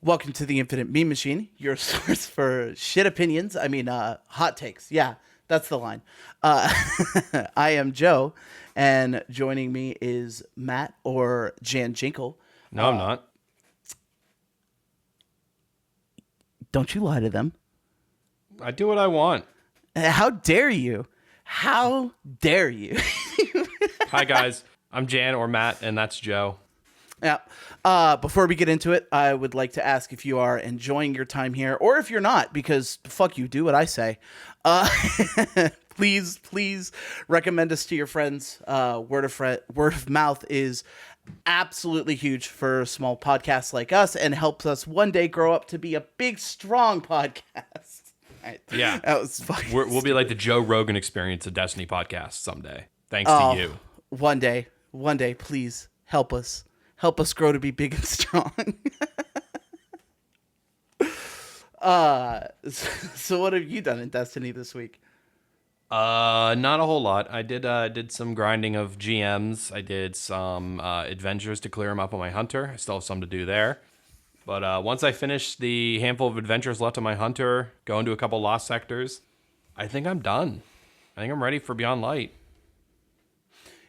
Welcome to the Infinite Meme Machine, your source for shit opinions. Hot takes. Yeah, that's the line. I am Joe, and joining me is Matt or Jan Jinkle. No, I'm not. Don't you lie to them. I do what I want. How dare you? How dare you? Hi, guys. I'm Jan or Matt, and that's Joe. Yeah. Before we get into it, I would like to ask if you are enjoying your time here, or if you're not, because fuck you, do what I say. Please recommend us to your friends. Word of mouth is absolutely huge for small podcasts like us, and helps us one day grow up to be a big, strong podcast. Right. Yeah, that was fucking. We'll be like the Joe Rogan Experience of Destiny podcast someday. Thanks to you. One day, please help us. Help us grow to be big and strong. So what have you done in Destiny this week? Not a whole lot. I did some grinding of GMs. I did some adventures to clear them up on my hunter. I still have some to do there. But once I finish the handful of adventures left on my hunter, go into a couple lost sectors, I think I'm done. I think I'm ready for Beyond Light.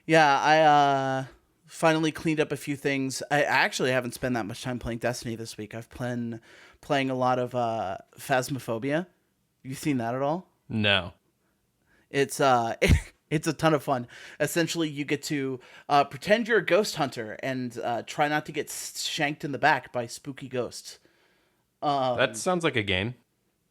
Yeah, I finally cleaned up a few things. I actually haven't spent that much time playing Destiny this week. I've been playing a lot of Phasmophobia. You seen that at all? No. It's it's a ton of fun. Essentially, you get to pretend you're a ghost hunter and try not to get shanked in the back by spooky ghosts. That sounds like a game.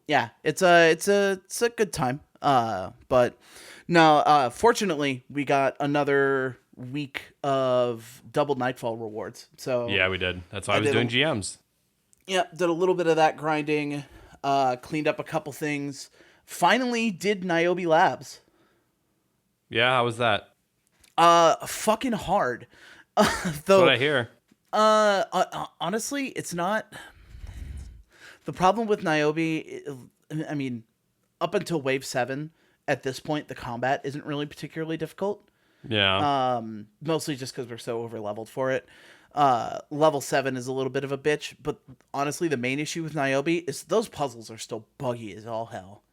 Yeah, it's a good time. But no, fortunately, we got another week of double Nightfall rewards. So yeah, we did. That's why I was doing GMs. Yeah, did a little bit of that grinding. Cleaned up a couple things. Finally, did Niobe Labs. Yeah, how was that? Fucking hard. That's what I hear. Honestly, it's not. The problem with Niobe, I mean, up until Wave 7, at this point, the combat isn't really particularly difficult. Yeah. Mostly just because we're so over-leveled for it. Level 7 is a little bit of a bitch, but honestly, the main issue with Niobe is those puzzles are still buggy as all hell.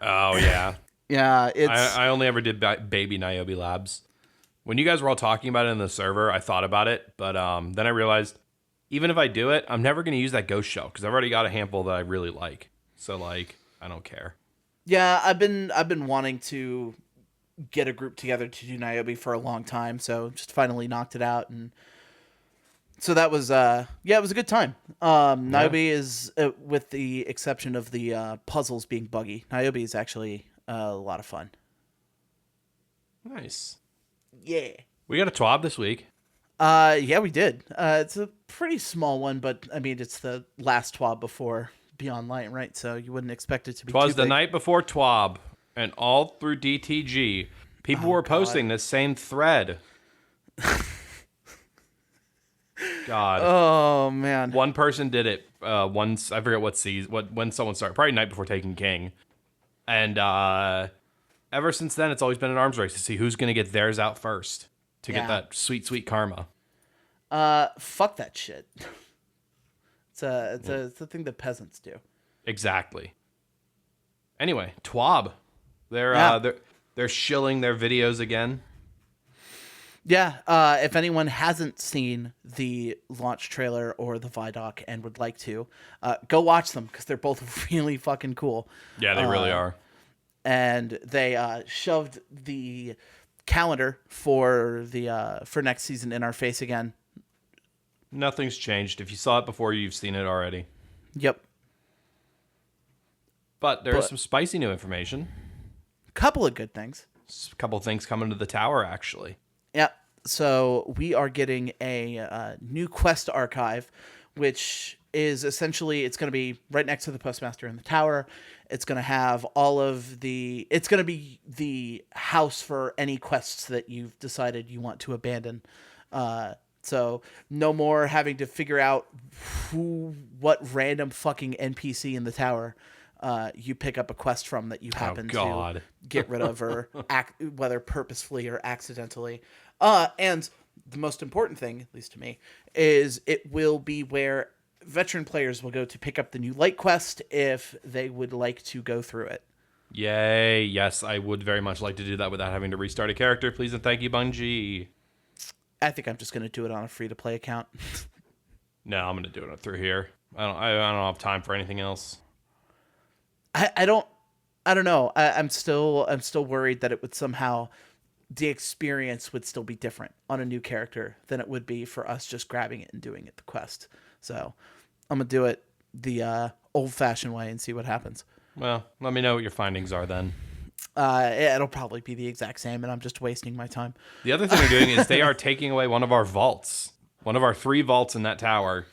Oh, yeah. Yeah, it's... I only ever did baby Niobe Labs. When you guys were all talking about it in the server, I thought about it, but then I realized, even if I do it, I'm never going to use that ghost shell, because I've already got a handful that I really like. So, like, I don't care. Yeah, I've been wanting to get a group together to do Niobe for a long time, so just finally knocked it out, and so that was it was a good time. Niobe is, with the exception of the puzzles being buggy, Niobe is actually a lot of fun. Nice. Yeah. We got a TWAB this week. Yeah, we did. It's a pretty small one, but I mean, it's the last TWAB before Beyond Light, right? So you wouldn't expect it to be too big. 'Twas the night before TWAB, and all through DTG, people were posting this same thread. God. Oh man. One person did it once. I forget what season. When someone started, probably night before Taken King, and ever since then, it's always been an arms race to see who's going to get theirs out first to get that sweet karma. Fuck that shit. It's a thing that peasants do. Exactly. Anyway, TWAB, they're shilling their videos again. Yeah, if anyone hasn't seen the launch trailer or the Vidoc and would like to, go watch them because they're both really fucking cool. Yeah, they really are. And they shoved the calendar for next season in our face again. Nothing's changed. If you saw it before, you've seen it already. Yep. But there is some spicy new information. Couple of good things. A couple of things coming to the tower, actually. Yeah, so we are getting a new quest archive, which is essentially, it's going to be right next to the postmaster in the tower. It's going to have it's going to be the house for any quests that you've decided you want to abandon. So no more having to figure out what random fucking NPC in the tower you pick up a quest from that you happen to get rid of, or whether purposefully or accidentally. And the most important thing, at least to me, is it will be where veteran players will go to pick up the new light quest if they would like to go through it. Yay. Yes, I would very much like to do that without having to restart a character. Please and thank you, Bungie. I think I'm just going to do it on a free-to-play account. No, I'm going to do it through here. I don't have time for anything else. I don't know. I'm still worried that it would somehow, the experience would still be different on a new character than it would be for us just grabbing it and doing it the quest. So I'm gonna do it the old-fashioned way and see what happens. Well, let me know what your findings are then. It'll probably be the exact same, and I'm just wasting my time. The other thing they're doing is they are taking away one of our vaults, one of our 3 vaults in that tower,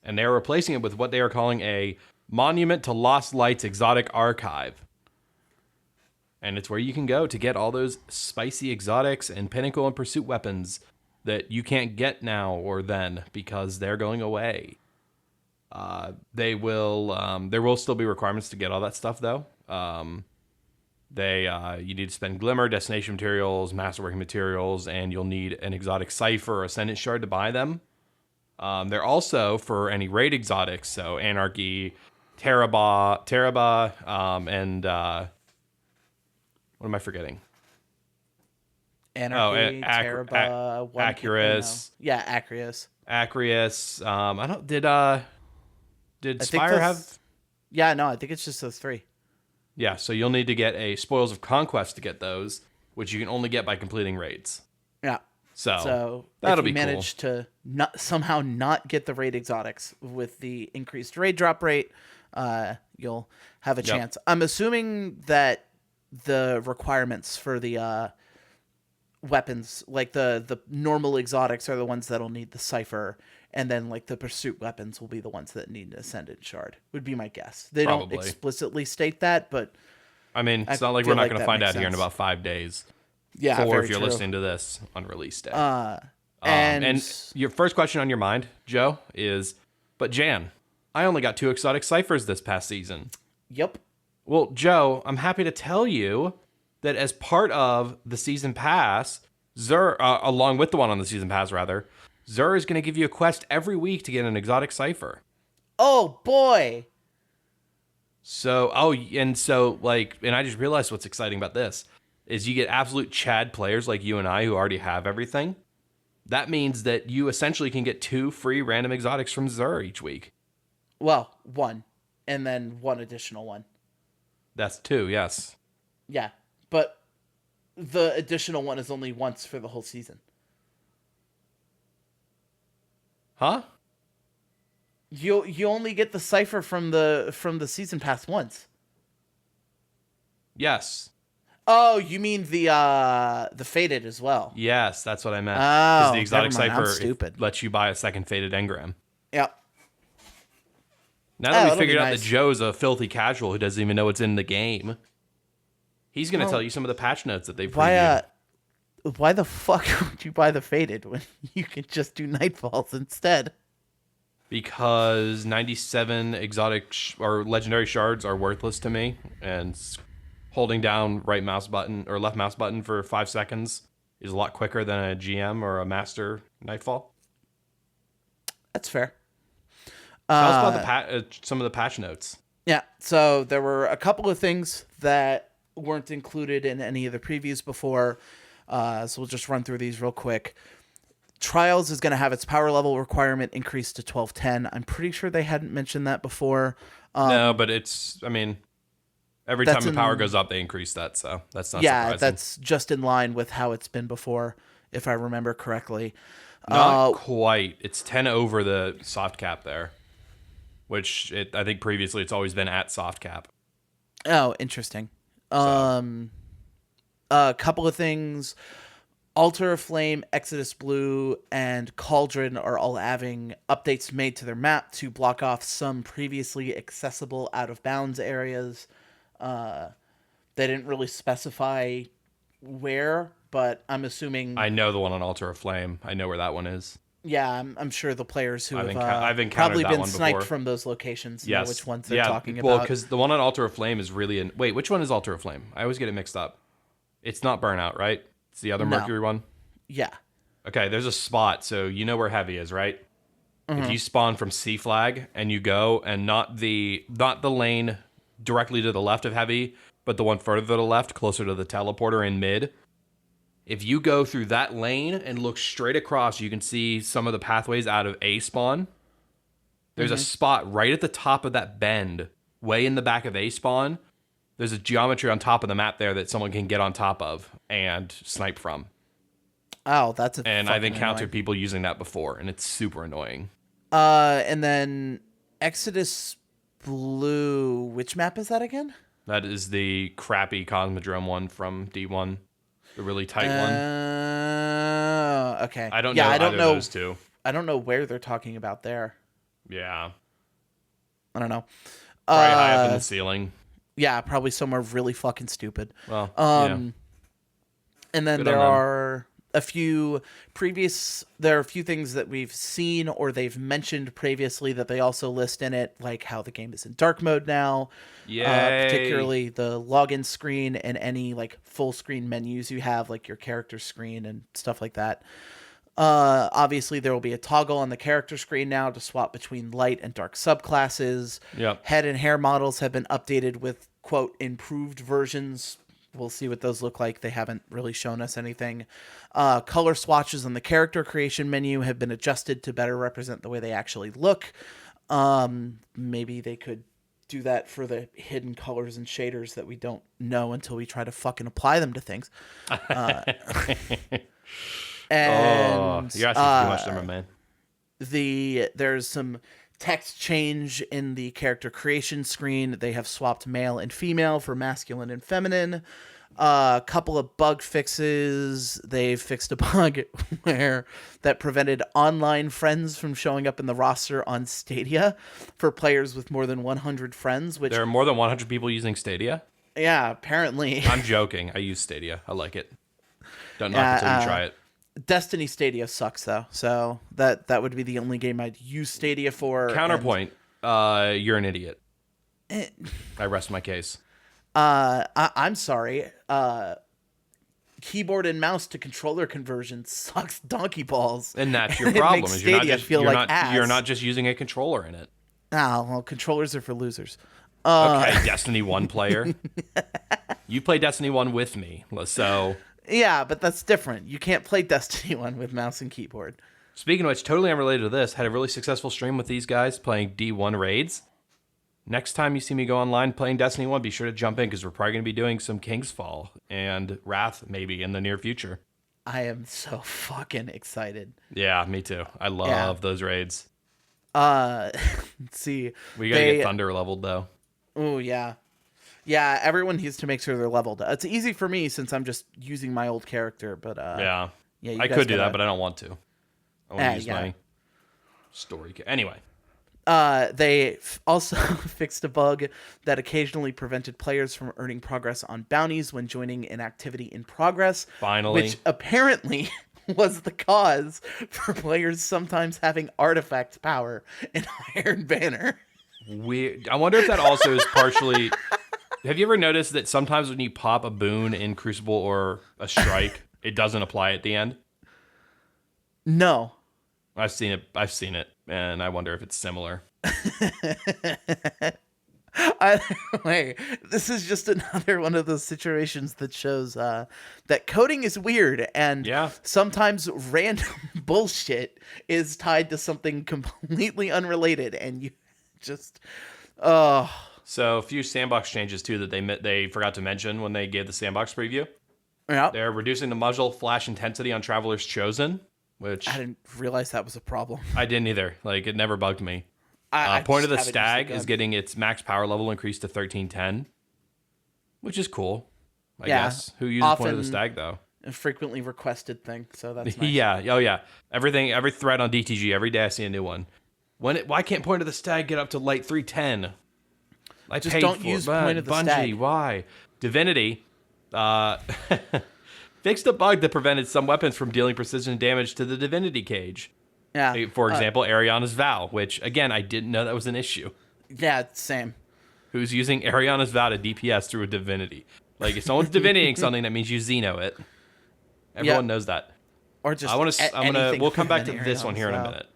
and they are replacing it with what they are calling a Monument to Lost Lights Exotic Archive. And it's where you can go to get all those spicy exotics and pinnacle and pursuit weapons that you can't get now or then because they're going away. There will still be requirements to get all that stuff though. You need to spend glimmer, destination materials, masterworking materials, and you'll need an exotic cipher or ascendant shard to buy them. They're also for any raid exotics, so Anarchy, Teraba, and what am I forgetting? Anarchy, Teraba, Acurus. Yeah, Acurus. Acurus. Did Spire have? Yeah, no, I think it's just those 3. Yeah, so you'll need to get a Spoils of Conquest to get those, which you can only get by completing raids. Yeah. So that'll if you be cool. manage to somehow not get the raid exotics with the increased raid drop rate, you'll have a chance. I'm assuming that the requirements for the weapons, like the normal exotics, are the ones that'll need the cipher, and then like the pursuit weapons will be the ones that need an ascendant shard, would be my guess. They Probably. don't explicitly state that, but I mean, it's not like we're not going to find out here in about 5 days. Yeah, or if you're true. listening to this on release day. And your first question on your mind, Joe, is, but Jan, I only got 2 exotic ciphers this past season. Yep. Well, Joe, I'm happy to tell you that as part of the season pass, along with the one on the season pass, rather, Zur is going to give you a quest every week to get an exotic cipher. Oh, boy. And I just realized what's exciting about this is you get absolute Chad players like you and I who already have everything. That means that you essentially can get 2 free random exotics from Zur each week. Well, 1, and then 1 additional one. That's 2, yes. Yeah, but the additional one is only once for the whole season. Huh? You only get the cipher from the season pass once. Yes. Oh, you mean the faded as well? Yes, that's what I meant. Oh, the exotic never mind. cipher lets you buy a second faded engram. Yep. Now that we figured out that Joe's a filthy casual who doesn't even know what's in the game, he's going to tell you some of the patch notes that they previewed. Why the fuck would you buy the faded when you can just do Nightfalls instead? Because 97 exotic or legendary shards are worthless to me, and holding down right mouse button or left mouse button for 5 seconds is a lot quicker than a GM or a master Nightfall. That's fair. Tell us about some of the patch notes. Yeah, so there were a couple of things that weren't included in any of the previews before, so we'll just run through these real quick. Trials is going to have its power level requirement increased to 1210. I'm pretty sure they hadn't mentioned that before. No, but every time the power goes up, they increase that, so that's not surprising. Yeah, that's just in line with how it's been before, if I remember correctly. Not quite. It's 10 over the soft cap there, which I think previously it's always been at soft cap. Oh, interesting. A couple of things. Altar of Flame, Exodus Blue, and Cauldron are all having updates made to their map to block off some previously accessible out-of-bounds areas. They didn't really specify where, but I'm assuming... I know the one on Altar of Flame. I know where that one is. Yeah, I'm sure the players who I've probably been one sniped before. from those locations yes. know which ones they're talking about. Well, because the one on Altar of Flame is really... Wait, which one is Altar of Flame? I always get it mixed up. It's not Burnout, right? It's the other Mercury one? Yeah. Okay, there's a spot, so you know where Heavy is, right? If you spawn from C flag and you go, and not the lane directly to the left of heavy, but the one further to the left, closer to the teleporter in mid. If you go through that lane and look straight across, you can see some of the pathways out of A spawn. There's a spot right at the top of that bend, way in the back of A spawn. There's a geometry on top of the map there that someone can get on top of and snipe from. Oh, that's a And I've encountered annoying. people using that before, and it's super annoying. And then Exodus Blue. Which map is that again? That is the crappy Cosmodrome one from D1. The really tight one. Okay. I don't know either of those two. I don't know where they're talking about there. Yeah. I don't know. Probably high up in the ceiling. Yeah, probably somewhere really fucking stupid. Well, And then Good there on them. are a few things that we've seen or they've mentioned previously that they also list in it, like how the game is in dark mode now. Yay. Particularly the login screen and any like full screen menus you have, like your character screen and stuff like that. Obviously there will be a toggle on the character screen now to swap between light and dark subclasses. Yep. Head and hair models have been updated with quote improved versions. We'll see what those look like. They haven't really shown us anything. Color swatches on the character creation menu have been adjusted to better represent the way they actually look. Maybe they could do that for the hidden colors and shaders that we don't know until we try to fucking apply them to things. And you're asking too much there, my man. there's some text change in the character creation screen. They have swapped male and female for masculine and feminine. A couple of bug fixes. They've fixed a bug that prevented online friends from showing up in the roster on Stadia for players with more than 100 friends. Which There are more than 100 people using Stadia. yeah, apparently. I'm joking. I use Stadia. I like it. Don't knock until you try it. Destiny Stadia sucks though, so that would be the only game I'd use Stadia for. Counterpoint. You're an idiot. I rest my case. I'm sorry. Keyboard and mouse to controller conversion sucks donkey balls. And that's your It problem. makes Is you're not Stadia just feel you're like not ass. you're not just using a controller in it. Oh, well, controllers are for losers. Okay, Destiny 1 player. You play Destiny 1 with me. So, Yeah, but that's different. You can't play Destiny 1 with mouse and keyboard. speaking of which, totally unrelated to this, had a really successful stream with these guys playing D1 raids. Next time you see me go online playing Destiny 1, be sure to jump in because we're probably going to be doing some King's Fall and Wrath maybe in the near future. I am so fucking excited. Yeah, me too. I love those raids. Let's see. We got to get Thunder leveled though. Oh, yeah. Yeah, everyone needs to make sure they're leveled. It's easy for me since I'm just using my old character, but Yeah, you I guys could do gotta- that, but I don't want to. I want to use my story. Anyway. They also fixed a bug that occasionally prevented players from earning progress on bounties when joining an activity in progress. Finally. Which apparently was the cause for players sometimes having artifact power in Iron Banner. Weird. I wonder if that also is partially... Have you ever noticed that sometimes when you pop a boon in Crucible or a strike, it doesn't apply at the end? No. I've seen it, and I wonder if it's similar. Wait, this is just another one of those situations that shows that coding is weird, and sometimes random bullshit is tied to something completely unrelated, and you just So a few sandbox changes too that they forgot to mention when they gave the sandbox preview. Yeah, They're reducing the muzzle flash intensity on Traveler's Chosen, which I didn't realize that was a problem. I didn't either. Like, it never bugged me. I Point of the just haven't used Stag the is gun. getting its max power level increased to 1310, which is cool. I guess. Who uses Point of the often Stag though? A frequently requested thing, so that's nice. Yeah. Oh yeah. Every thread on DTG every day I see a new one. Why can't Point of the Stag get up to light 310? I Just paid don't for use it, but Point of the Bungie, Stag. why? Divinity fixed a bug that prevented some weapons from dealing precision damage to the Divinity cage. Yeah. For example, Ariana's Vow, which again I didn't know that was an issue. Yeah, same. Who's using Ariana's Vow to DPS through a Divinity? Like, if someone's divinitying something, that means you Xeno it. Everyone knows that. Or just We'll come back to anything this one here in a Ariana's minute.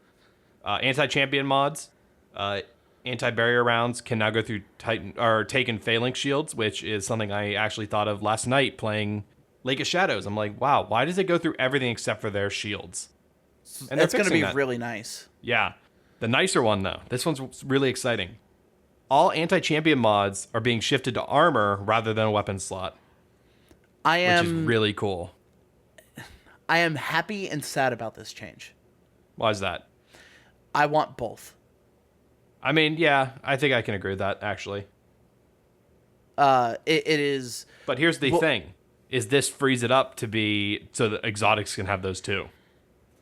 Anti-champion mods. Anti-barrier rounds can now go through Titan or Taken Phalanx shields, which is something I actually thought of last night playing Lake of Shadows. I'm like, wow, why does it go through everything except for their shields? And That's going to be that. really nice. Yeah. The nicer one, though. This one's really exciting. All anti-champion mods are being shifted to armor rather than a weapon slot. Which is really cool. I am happy and sad about this change. Why is that? I want both. I mean, yeah, I think I can agree with that, actually. It is... But here's the thing. Is this frees it up to be... so that exotics can have those too.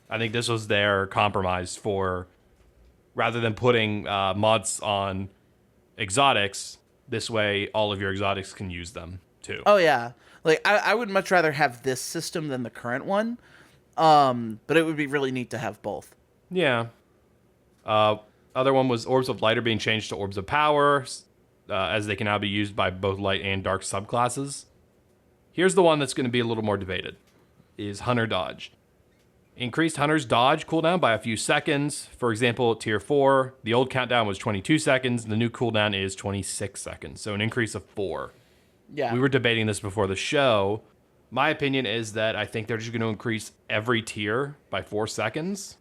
I think this was their compromise for... rather than putting mods on exotics, this way all of your exotics can use them too. Oh, yeah. Like, I would much rather have this system than the current one. But it would be really neat to have both. Yeah. Other one was Orbs of Light are being changed to Orbs of Power, as they can now be used by both light and dark subclasses. Here's the one that's going to be a little more debated, is Hunter Dodge. Increased Hunter's dodge cooldown by a few seconds. For example, Tier 4, the old countdown was 22 seconds, the new cooldown is 26 seconds, so an increase of 4. Yeah. We were debating this before the show. My opinion is that I think they're just going to increase every tier by 4 seconds.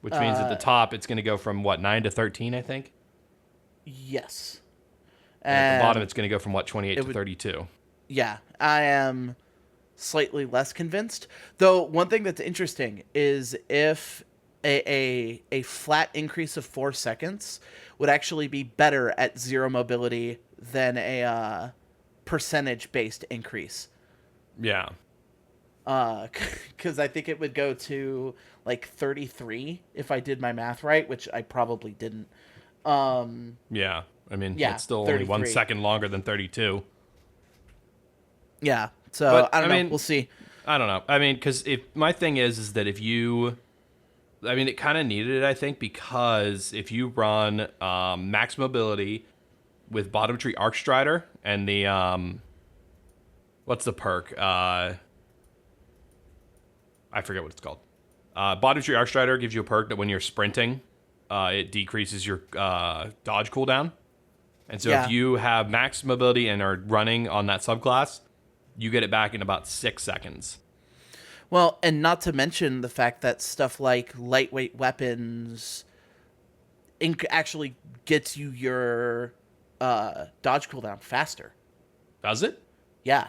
Which means at the top, it's going to go from, 9 to 13, I think? Yes. And at the bottom, it's going to go from, 28 to 32. Yeah, I am slightly less convinced. Though, one thing that's interesting is if a flat increase of 4 seconds would actually be better at zero mobility than a percentage-based increase. Yeah. Because I think it would go to like 33 if I did my math right, which I probably didn't. Yeah, I mean, it's still 33. only 1 second longer than 32. Yeah, so But, I don't know. We'll see. I don't know. I mean, because my thing is that if you, I mean, it kind of needed it, I think, because if you run max mobility with Bottom Tree Arcstrider and the what's the perk? I forget what it's called. Bottom Tree Arcstrider gives you a perk that when you're sprinting, it decreases your dodge cooldown. And so if you have max mobility and are running on that subclass, you get it back in about 6 seconds. Well, and not to mention the fact that stuff like lightweight weapons actually gets you your dodge cooldown faster. Does it? Yeah.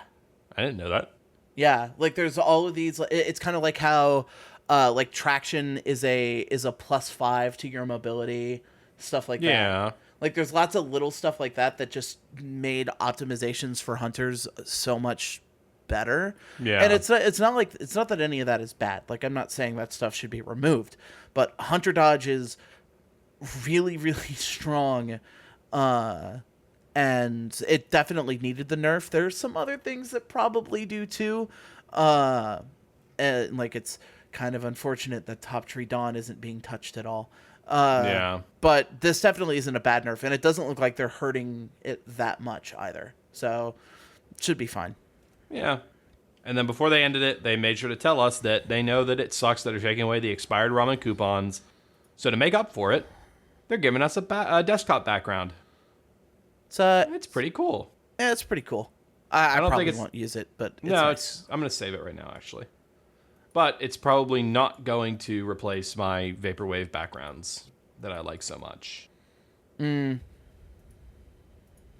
I didn't know that. Yeah, like there's all of these. It's kind of like how, like traction is a +5 to your mobility, stuff like that. Yeah. Like there's lots of little stuff like that that just made optimizations for hunters so much better. Yeah. And it's not that any of that is bad. Like I'm not saying that stuff should be removed, but hunter dodge is really really strong. And it definitely needed the nerf. There's some other things that probably do too. And like it's kind of unfortunate that Top Tree Dawn isn't being touched at all. Yeah. But this definitely isn't a bad nerf, and it doesn't look like they're hurting it that much either. So it should be fine. Yeah. And then before they ended it, they made sure to tell us that they know that it sucks that they're taking away the expired ramen coupons. So to make up for it, they're giving us a desktop background. It's pretty cool. Yeah, it's pretty cool. I don't probably think won't use it, but it's no, nice. I'm going to save it right now, actually. But it's probably not going to replace my Vaporwave backgrounds that I like so much.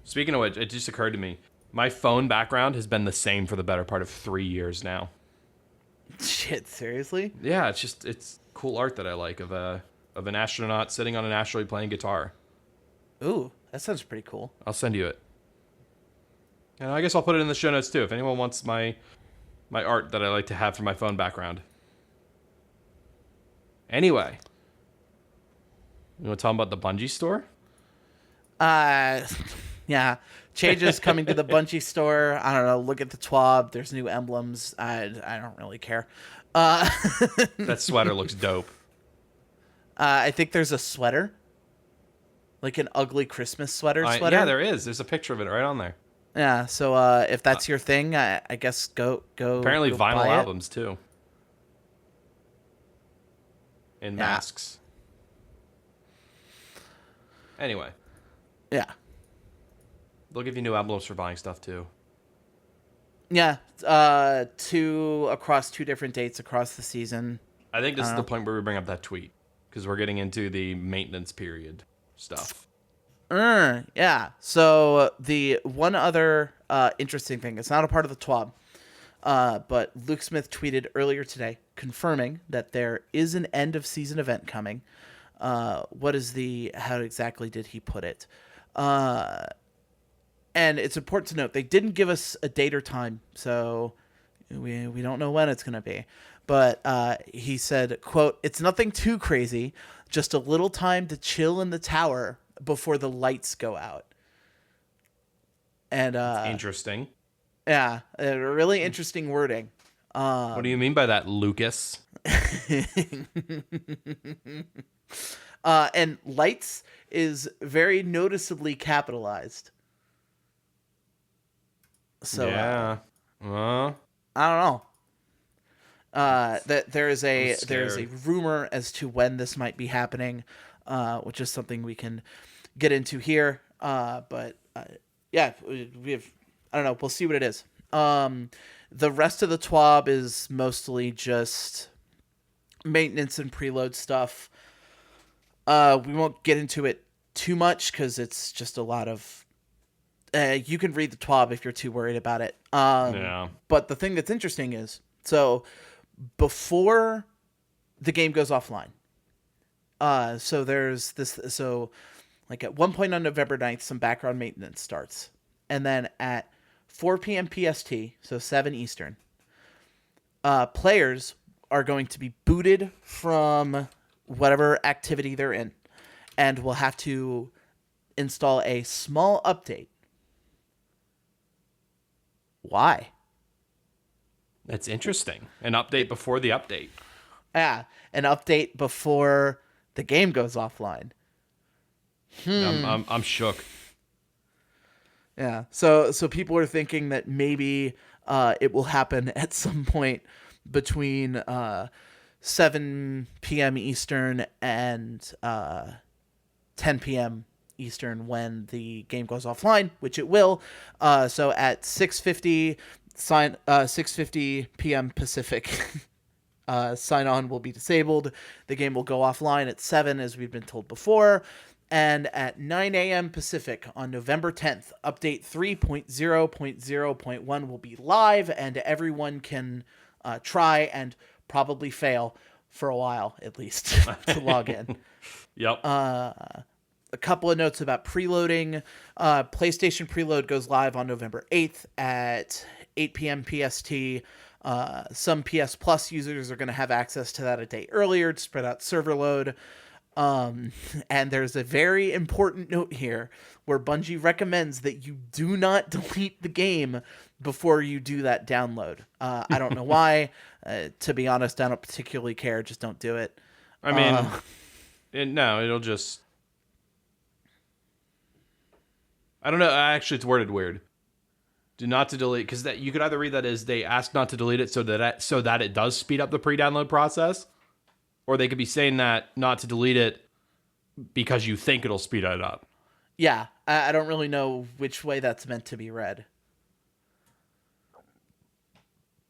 Speaking of which, it just occurred to me, my phone background has been the same for the better part of 3 years now. Shit, seriously? Yeah, it's cool art that I like of an astronaut sitting on an asteroid playing guitar. Ooh, that sounds pretty cool. I'll send you it. And I guess I'll put it in the show notes too if anyone wants my art that I like to have for my phone background. Anyway, you want to talk about the Bungie store? Yeah. Changes coming to the Bungie store. I don't know. Look at the TWAB. There's new emblems. I don't really care. That sweater looks dope. I think there's a sweater. Like an ugly Christmas sweater. Yeah, there is. There's a picture of it right on there. Yeah, so if that's your thing, I guess go. Apparently go vinyl buy albums too. and Yeah. masks. Anyway, Yeah. they'll give you new envelopes for buying stuff too. Yeah. Across 2 different dates across the season. I think this I is don't the know. point where we bring up that tweet because we're getting into the maintenance period stuff. Yeah. So the one other interesting thing, it's not a part of the TWAB, but Luke Smith tweeted earlier today confirming that there is an end of season event coming. How exactly did he put it? And it's important to note they didn't give us a date or time, so we don't know when it's going to be. But he said, quote, "It's nothing too crazy, just a little time to chill in the tower before the lights go out." And Interesting. yeah, really interesting wording. What do you mean by that, Lucas? And lights is very noticeably capitalized. So Yeah. I don't know. That there is I'm a scared. rumor as to when this might be happening, which is something we can get into here. But yeah, we have. I don't know. We'll see what it is. The rest of the TWAB is mostly just maintenance and preload stuff. We won't get into it too much because it's just a lot of. You can read the TWAB if you're too worried about it. Yeah. But the thing that's interesting is, so before the game goes offline, so there's this, so like at one point on November 9th, some background maintenance starts. And then at 4 p.m. PST, so 7 Eastern, players are going to be booted from whatever activity they're in and will have to install a small update. Why? That's interesting. An update before the update. Yeah, an update before the game goes offline. I'm shook. Yeah, so people are thinking that maybe it will happen at some point between 7 p.m. Eastern and 10 p.m. Eastern when the game goes offline, which it will. So at 6:50 p.m. Pacific, sign on will be disabled. The game will go offline at 7, as we've been told before. And at 9 a.m. Pacific on November 10th, update 3.0.0.1 will be live, and everyone can try and probably fail for a while, at least, to log in. Yep. A couple of notes about preloading. PlayStation preload goes live on November 8th at 8 p.m. PST. Some PS Plus users are going to have access to that a day earlier to spread out server load. And there's a very important note here where Bungie recommends that you do not delete the game before you do that download. I don't know why. To be honest, I don't particularly care. Just don't do it. I mean, it'll just. I don't know. Actually, it's worded weird. Do not to delete, because that you could either read that as they ask not to delete it so that it does speed up the pre-download process, or they could be saying that not to delete it because you think it'll speed it up. Yeah, I don't really know which way that's meant to be read.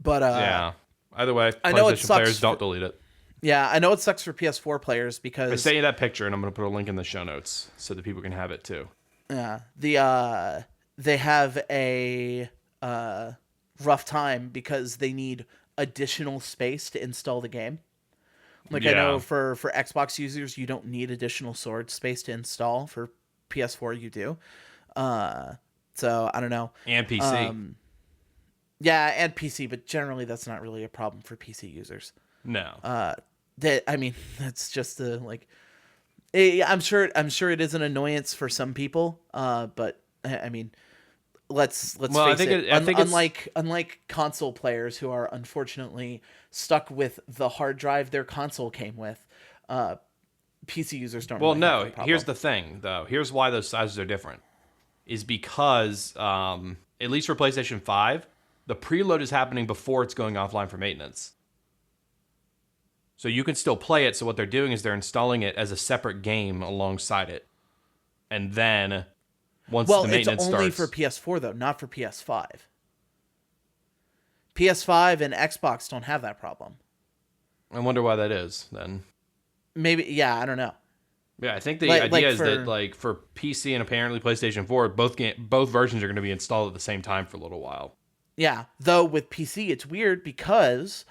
But yeah. Either way, I know it PlayStation sucks players don't delete it. Yeah, I know it sucks for PS4 players because I sent you that picture, and I'm going to put a link in the show notes so that people can have it too. yeah, they have a rough time because they need additional space to install the game. Like I know for Xbox users, you don't need additional storage space to install. For PS4, you do. So I don't know. And PC. Yeah, and PC, but generally that's not really a problem for PC users. No. That's just I'm sure it is an annoyance for some people. But I mean, let's face it. Unlike console players who are unfortunately stuck with the hard drive their console came with, PC users don't. Well, really have no. that problem. Here's the thing, though. Here's why those sizes are different. Is because at least for PlayStation 5, the preload is happening before it's going offline for maintenance. So you can still play it. So what they're doing is they're installing it as a separate game alongside it. And then once the maintenance it's only starts... for PS4, though, not for PS5. PS5 and Xbox don't have that problem. I wonder why that is, then. Maybe, yeah, I don't know. Yeah, I think the idea is that, like, for PC and apparently PlayStation 4, both versions are going to be installed at the same time for a little while. Yeah, though with PC, it's weird because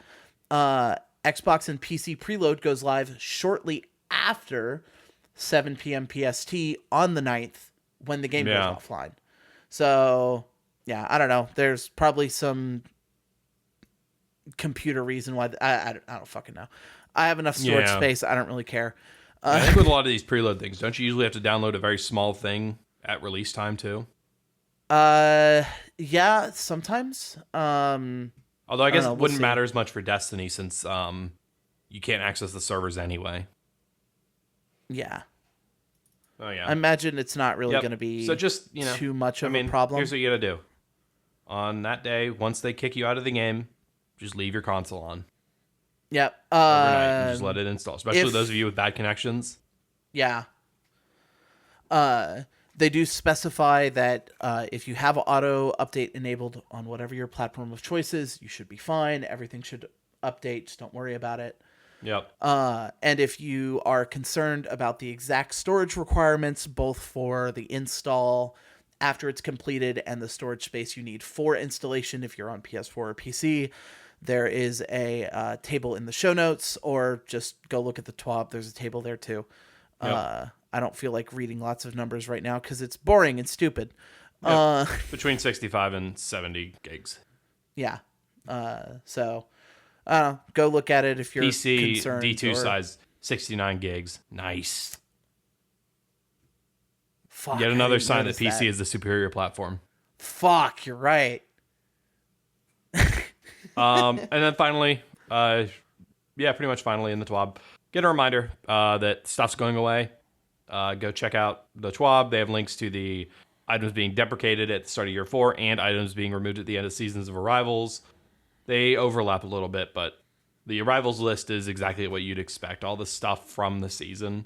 Xbox and PC preload goes live shortly after 7 p.m. PST on the 9th when the game goes offline. So, yeah, I don't know. There's probably some computer reason why. I don't fucking know. I have enough storage space. I don't really care. I think with a lot of these preload things, don't you usually have to download a very small thing at release time too? Yeah, sometimes. Although I guess it wouldn't matter as much for Destiny since you can't access the servers anyway. Yeah. Oh yeah. I imagine it's not really going to be so just, too much of a problem. Here's what you got to do. On that day, once they kick you out of the game, just leave your console on. Yep. Overnight and just let it install. Especially those of you with bad connections. Yeah. They do specify that if you have auto update enabled on whatever your platform of choice is, you should be fine. Everything should update. Just don't worry about it. Yep. And if you are concerned about the exact storage requirements, both for the install after it's completed and the storage space you need for installation, if you're on PS4 or PC, there is a table in the show notes, or just go look at the TWAB. There's a table there too. Yep. I don't feel like reading lots of numbers right now because it's boring and stupid. Yep. Between 65 and 70 gigs. Yeah. So go look at it if you're PC concerned. D2 size 69 gigs. Nice. Fuck, yet another sign that PC is the superior platform. Fuck, you're right. And then finally, pretty much finally in the TWAB, get a reminder that stuff's going away. Go check out the TWAB. They have links to the items being deprecated at the start of year 4 and items being removed at the end of seasons of arrivals. They overlap a little bit, but the arrivals list is exactly what you'd expect. All the stuff from the season.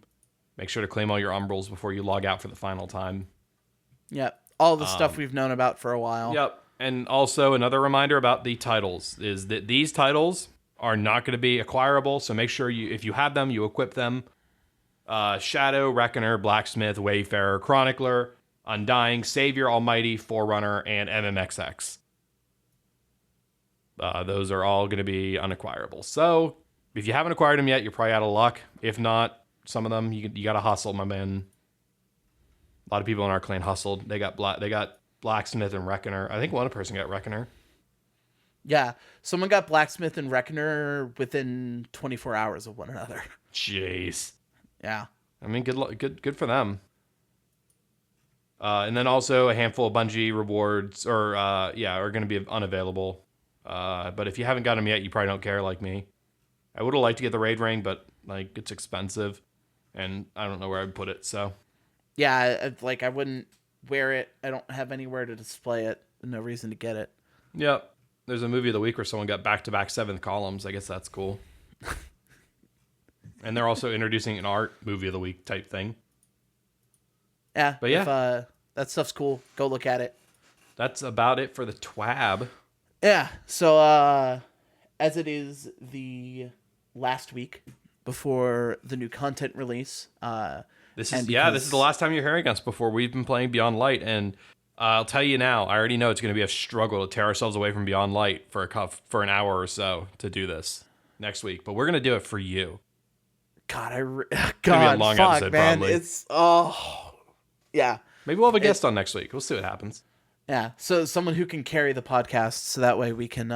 Make sure to claim all your umbrals before you log out for the final time. Yep. All the stuff we've known about for a while. Yep. And also another reminder about the titles is that these titles are not going to be acquirable. So make sure if you have them, you equip them. Shadow, Reckoner, Blacksmith, Wayfarer, Chronicler, Undying, Savior, Almighty, Forerunner, and MMXX. Those are all going to be unacquirable. So if you haven't acquired them yet, you're probably out of luck. If not, some of them you got to hustle, my man. A lot of people in our clan hustled. They got Blacksmith and Reckoner. I think one person got Reckoner. Yeah, someone got Blacksmith and Reckoner within 24 hours of one another. Jeez. Yeah. I mean, good for them. And then also a handful of Bungie rewards are going to be unavailable. But if you haven't got them yet, you probably don't care like me. I would have liked to get the raid ring, but like it's expensive, and I don't know where I'd put it. So. Yeah, like I wouldn't wear it. I don't have anywhere to display it. No reason to get it. Yep. There's a movie of the week where someone got back-to-back 7th columns. I guess that's cool. And they're also introducing an art movie of the week type thing. Yeah. But yeah. If, that stuff's cool. Go look at it. That's about it for the TWAB. Yeah. So as it is the last week before the new content release, this is the last time you're hearing us before we've been playing Beyond Light, and I'll tell you now, I already know it's going to be a struggle to tear ourselves away from Beyond Light for an hour or so to do this next week, but we're going to do it for you. God, episode, man, probably. Yeah. Maybe we'll have a guest on next week. We'll see what happens. Yeah, so someone who can carry the podcast, so that way we can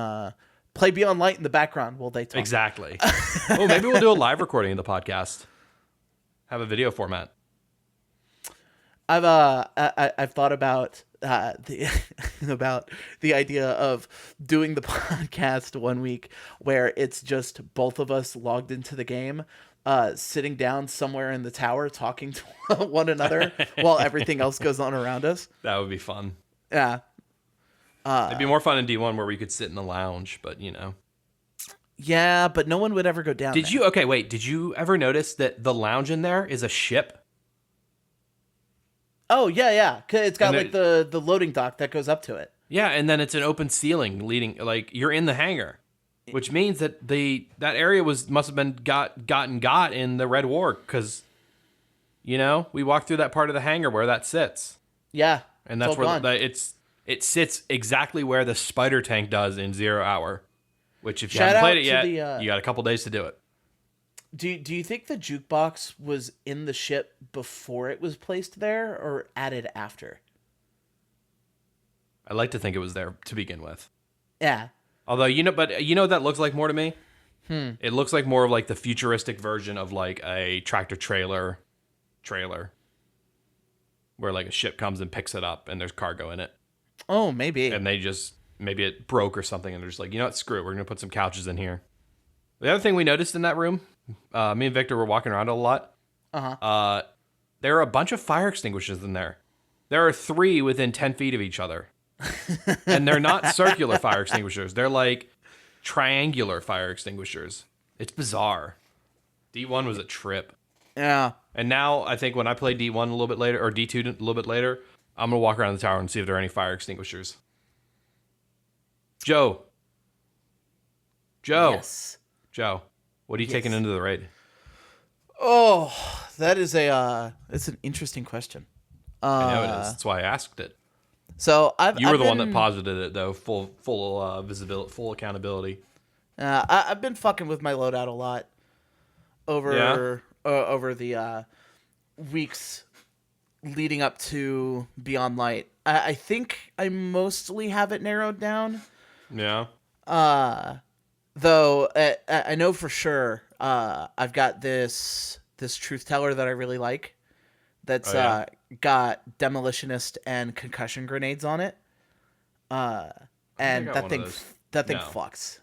play Beyond Light in the background while they talk. Exactly. Oh, maybe we'll do a live recording of the podcast. Have a video format. I've thought about about the idea of doing the podcast one week where it's just both of us logged into the game, sitting down somewhere in the tower talking to one another while everything else goes on around us. That would be fun. Yeah. It'd be more fun in D1 where we could sit in the lounge, but you know. Yeah, but no one would ever go down Did there. you? Okay, wait. Did you ever notice that the lounge in there is a ship? Oh, yeah. It's got And like there, the loading dock that goes up to it. yeah, and then it's an open ceiling leading. Like you're in the hangar, which means that that area must have been got in the Red War because we walked through that part of the hangar where that sits, Yeah. and It's that's all where gone. it sits exactly where the spider tank does in 0 Hour. Which if you Shout haven't played out it to yet, the you got a couple days to do it. do you think the jukebox was in the ship before it was placed there or added after? I like to think it was there to begin with. Yeah. Although but what that looks like more to me. It looks like more of like the futuristic version of like a tractor trailer, where like a ship comes and picks it up and there's cargo in it, Oh, maybe. and maybe it broke or something, and they're just like, what, screw it, we're gonna put some couches in here. The other thing we noticed in that room, me and Victor were walking around a lot. There are a bunch of fire extinguishers in there. There are 3 within 10 feet of each other. And they're not circular fire extinguishers. They're like triangular fire extinguishers. It's bizarre. D1 was a trip. Yeah. And now I think when I play D1 a little bit later, or D2 a little bit later, I'm going to walk around the tower and see if there are any fire extinguishers. Joe. Yes. Joe, what are you taking into the raid? Oh, that is it's an interesting question. I know it is. That's why I asked it. So You were the one that posited it, though. Full visibility, full accountability. I've been fucking with my loadout a lot over the weeks leading up to Beyond Light. I think I mostly have it narrowed down. Yeah. Though I know for sure I've got this truth teller that I really like. That's got demolitionist and concussion grenades on it. And that thing fucks.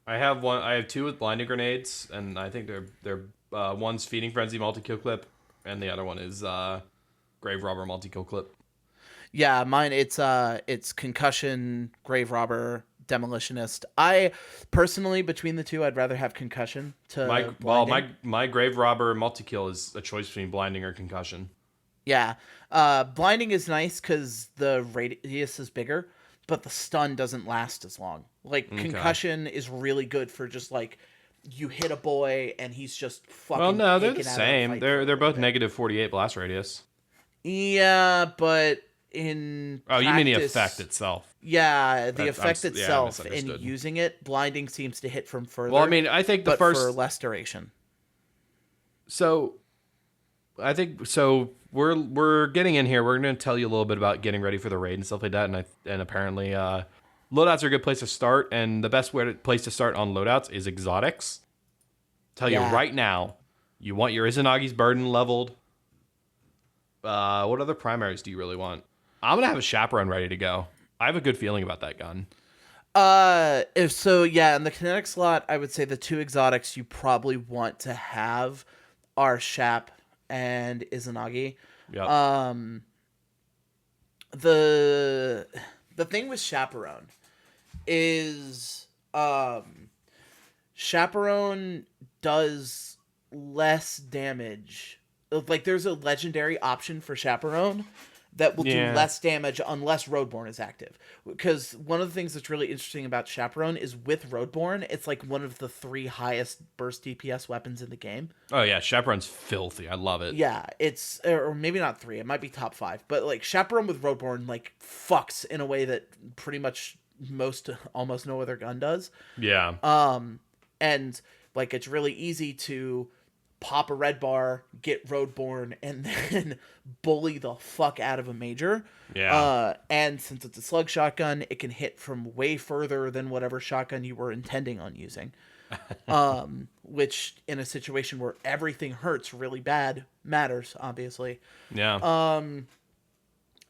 I have one. I have 2 with blinding grenades, and I think they're one's feeding frenzy multi-kill clip, and the other one is grave robber multi-kill clip. Yeah, mine it's concussion, grave robber, demolitionist. I personally, between the two, I'd rather have concussion to my grave robber multi-kill is a choice between blinding or concussion. Yeah. Blinding is nice because the radius is bigger, but the stun doesn't last as long. Like, concussion is really good for just, like, you hit a boy and he's just fucking... Well, no, they're the same. They're both negative 48 blast radius. Yeah, but in practice, you mean the effect itself? Yeah, the effect itself, and using it, blinding seems to hit from further. Well, I mean, I think for less duration. So, I think we're getting in here. We're going to tell you a little bit about getting ready for the raid and stuff like that, and apparently, loadouts are a good place to start, and the best place to start on loadouts is exotics. Tell you right now, you want your Izanagi's burden leveled. What other primaries do you really want? I'm gonna have a chaperone ready to go. I have a good feeling about that gun. In the kinetic slot, I would say the 2 exotics you probably want to have are Shap and Izanagi. Yep. The thing with chaperone is chaperone does less damage. Like, there's a legendary option for chaperone that will do less damage unless Roadborne is active. Because one of the things that's really interesting about chaperone is with Roadborne, it's like one of the 3 highest burst DPS weapons in the game. Oh yeah, chaperone's filthy. I love it. Yeah, it's, or maybe not 3, it might be top 5, but like chaperone with Roadborne like fucks in a way that pretty much almost no other gun does. Yeah. And like, it's really easy to pop a red bar, get Roadborne, and then bully the fuck out of a major. Yeah. And since it's a slug shotgun, it can hit from way further than whatever shotgun you were intending on using. Which, in a situation where everything hurts really bad, matters, obviously. Yeah.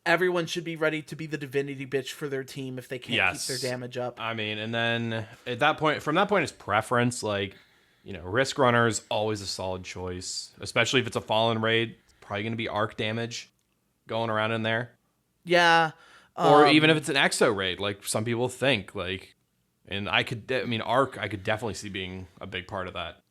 Everyone should be ready to be the divinity bitch for their team if they can't keep their damage up. I mean, and then from that point, it's preference. Like, Risk Runner is always a solid choice, especially if it's a Fallen raid. It's probably going to be arc damage going around in there. Yeah. Or even if it's an Exo raid, like some people think. Like, And arc I could definitely see being a big part of that.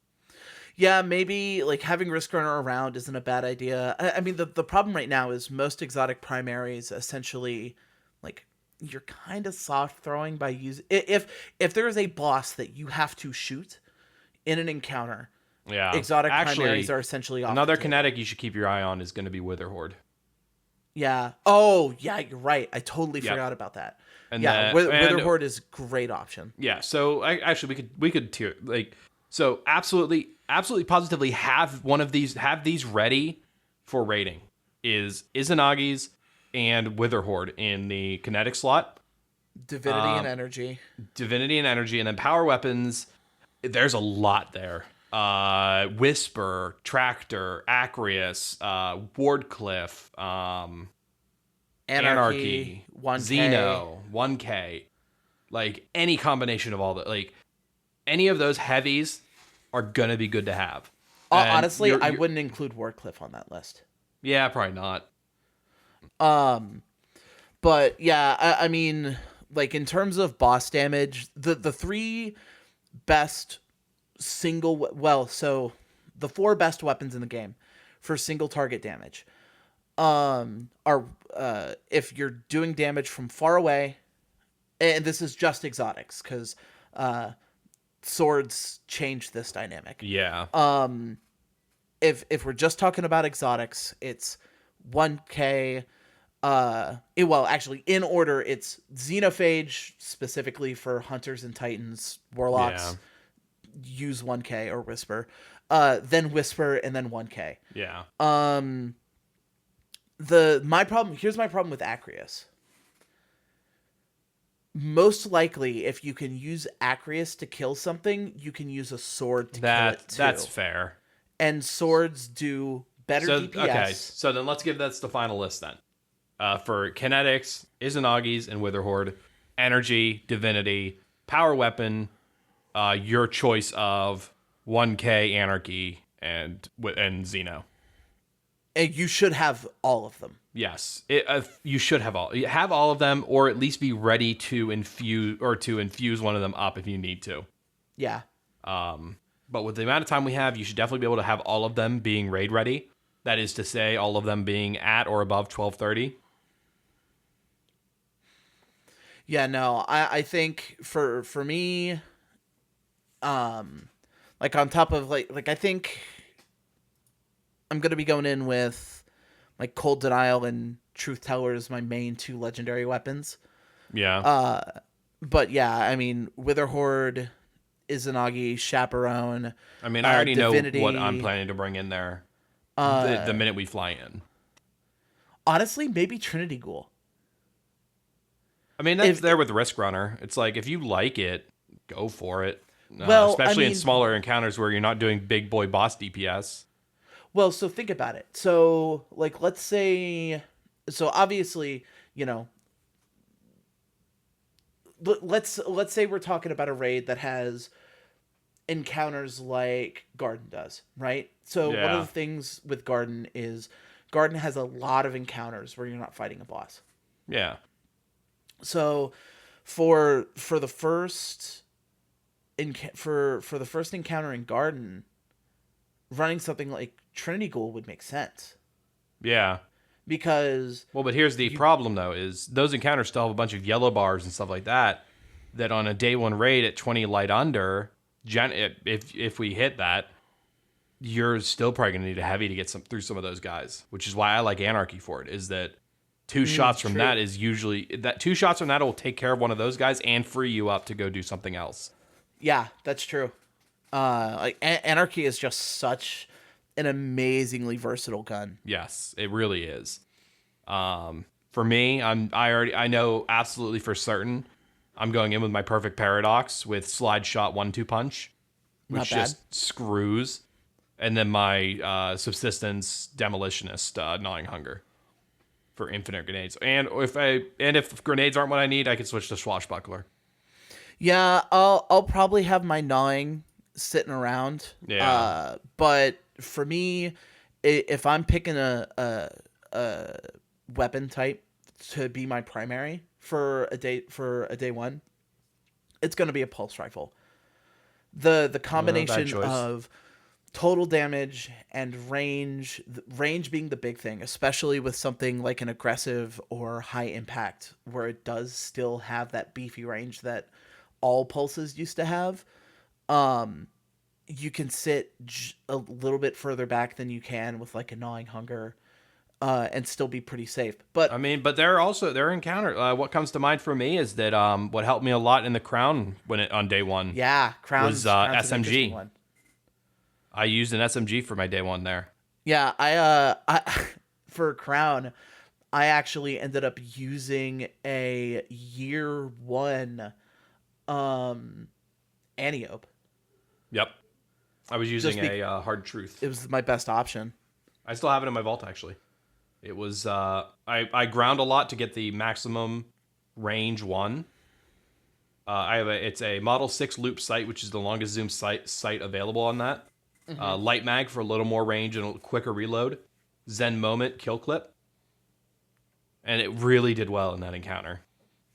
Yeah, maybe like having Risk Runner around isn't a bad idea. I mean, the problem right now is most exotic primaries essentially, like, you're kind of soft throwing by using if there is a boss that you have to shoot in an encounter, Yeah. exotic primaries Actually, are essentially off another the table. kinetic you should keep your eye on is going to be Wither Horde. Yeah. Oh, yeah, you're right. I totally Yep. forgot about that. And Yeah, then and Witherhoard is great option. yeah, so actually we could tier like so absolutely positively have one of these have these ready for rating is Izanagi's and Wither Horde in the kinetic slot. Divinity and energy. Divinity and energy, and then power weapons. There's a lot there. Whisper, Tractor, Acreus, Wardcliff, Anarchy, 1K. Xeno, 1K. Like any combination of all the like any of those heavies are gonna be good to have. And Honestly, I wouldn't include Wardcliff on that list. Yeah, probably not. But yeah, I mean, like in terms of boss damage, the three best so the four best weapons in the game for single target damage are if you're doing damage from far away, and this is just exotics because swords change this dynamic. Yeah. If we're just talking about exotics, it's 1K. Well, actually, in order, it's Xenophage specifically for hunters and titans, warlocks. Use 1K or Whisper, then Whisper, and then 1K. Yeah. Here's my problem with Acreus. Most likely, if you can use Acreus to kill something, you can use a sword to kill it too. That's fair. And swords do better DPS. Okay, so then let's give that's the final list then. For kinetics, Izanagi's and Wither Horde, energy, divinity, power weapon, your choice of 1K, Anarchy, and Xeno. And you should have all of them. Yes, you should have all of them, or at least be ready to infuse one of them up if you need to. Yeah. But with the amount of time we have, you should definitely be able to have all of them being raid ready. That is to say, all of them being at or above 1230. Yeah, no, I think for me, like on top of like I think I'm gonna be going in with like Cold Denial and Truth Teller as my main two legendary weapons. Yeah. But yeah, I mean Wither Horde, Izanagi, Chaperone. I mean, I already Divinity. know what I'm planning to bring in there the minute we fly in. Honestly, maybe Trinity Ghoul. I mean, that's there with Risk Runner. It's like, if you like it, go for it. Well, especially in smaller encounters where you're not doing big boy boss DPS. Well, so think about it. So, like, let's say, so obviously, you know, let's say we're talking about a raid that has encounters like Garden does, right? So one of the things with Garden is Garden has a lot of encounters where you're not fighting a boss. Yeah. So for the first for the first encounter in Garden, running something like Trinity Ghoul would make sense. Yeah. Because but here's the problem though, is those encounters still have a bunch of yellow bars and stuff like that on a day one raid at 20 light under, if we hit that, you're still probably gonna need a heavy to get through some of those guys, which is why I like Anarchy for it, is that two shots from that is usually that 2 shots from that will take care of one of those guys and free you up to go do something else. Yeah, that's true. Like Anarchy is just such an amazingly versatile gun. Yes, it really is. For me, I know absolutely for certain I'm going in with my perfect paradox with slide shot 1-2 punch, which just screws, and then my subsistence demolitionist gnawing hunger for infinite grenades. And if grenades aren't what I need, I can switch to swashbuckler. Yeah, I'll probably have my gnawing sitting around. Yeah. But for me, if I'm picking a weapon type to be my primary for a day one, it's going to be a pulse rifle. The combination choice. of total damage and range being the big thing, especially with something like an aggressive or high impact, where it does still have that beefy range that all pulses used to have. You can sit a little bit further back than you can with like a gnawing hunger, and still be pretty safe. But I mean, but their encounter. What comes to mind for me is that what helped me a lot in the Crown on day one. yeah, Was Crown's an interesting SMG. one. I used an SMG for my day one there. Yeah, I for Crown, I actually ended up using a year one Antiope. Yep. I was using Just a Hard Truth. It was my best option. I still have it in my vault, actually. It was, I ground a lot to get the maximum range one. It's a Model 6 loop sight, which is the longest zoom sight available on that. Light mag for a little more range and a quicker reload. Zen Moment kill clip. And it really did well in that encounter.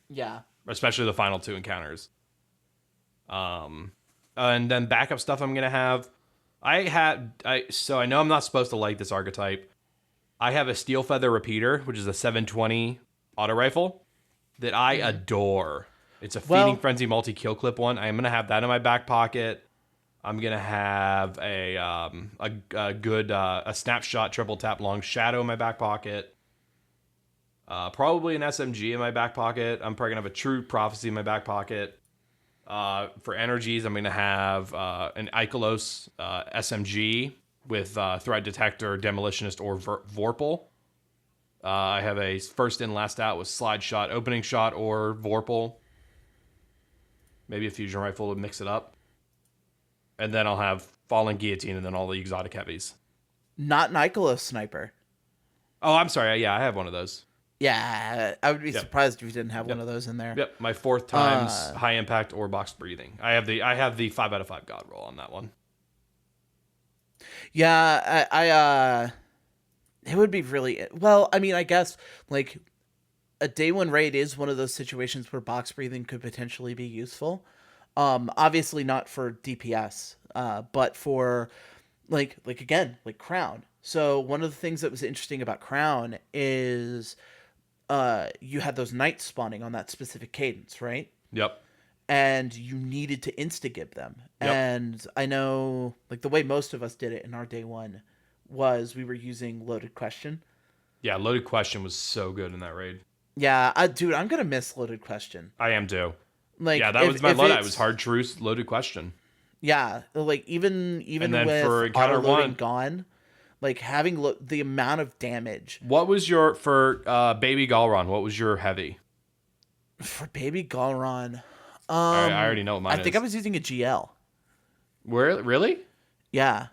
Yeah. Especially the final two encounters. And then backup stuff I'm going to have. So I know I'm not supposed to like this archetype. I have a Steel Feather Repeater, which is a 720 auto rifle that I adore. It's a Feeding Frenzy multi-kill clip one. I'm going to have that in my back pocket. I'm going to have a good snapshot triple tap long shadow in my back pocket. Probably an SMG in my back pocket. I'm probably going to have a True Prophecy in my back pocket. For energies, I'm going to have an Ikelos SMG with Threat Detector, Demolitionist, or Vorpal. I have a first in, last out with Slide Shot, Opening Shot, or Vorpal. Maybe a Fusion Rifle to mix it up. And then I'll have Falling Guillotine and then all the exotic heavies. Not an Ikelos sniper. Oh, I'm sorry. Yeah, I have one of those. Yeah, I would be surprised if you didn't have one of those in there. Yep, my fourth times high impact or boxed breathing. I have the 5 out of 5 God roll on that one. Yeah, it would be really well. I mean, I guess like a day one raid is one of those situations where box breathing could potentially be useful. Obviously not for DPS, but for like again, like Crown. So one of the things that was interesting about Crown is you had those knights spawning on that specific cadence, right? Yep. And you needed to insta-gib them. Yep. And I know, like, the way most of us did it in our day one was we were using Loaded Question. Yeah, Loaded Question was so good in that raid. Yeah, dude, I'm going to miss Loaded Question. I am too. Like, yeah, that was my Luddite. It was Hard Truth, Loaded Question. Yeah, like, even with auto-loading gone, like, having the amount of damage. What was your, for Baby Galron, what was your heavy? For Baby Galron... I already know what mine is. I think I was using a GL. Where? Really? Yeah.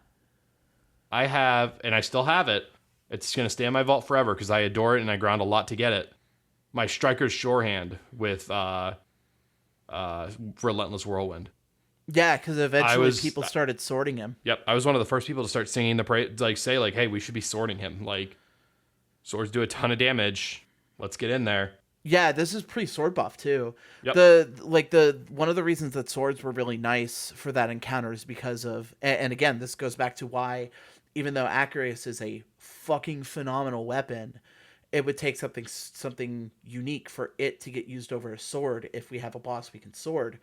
I have, and I still have it. It's going to stay in my vault forever because I adore it and I ground a lot to get it. My Striker's Shorehand with Relentless Whirlwind. Yeah, because eventually people started sorting him. Yep, I was one of the first people to start singing the praise, like say like, "Hey, we should be sorting him." Like, swords do a ton of damage. Let's get in there. Yeah, this is pretty sword buff too. Yep. The one of the reasons that swords were really nice for that encounter is because of, and again, this goes back to why, even though Acarius is a fucking phenomenal weapon, it would take something unique for it to get used over a sword. If we have a boss we can sword,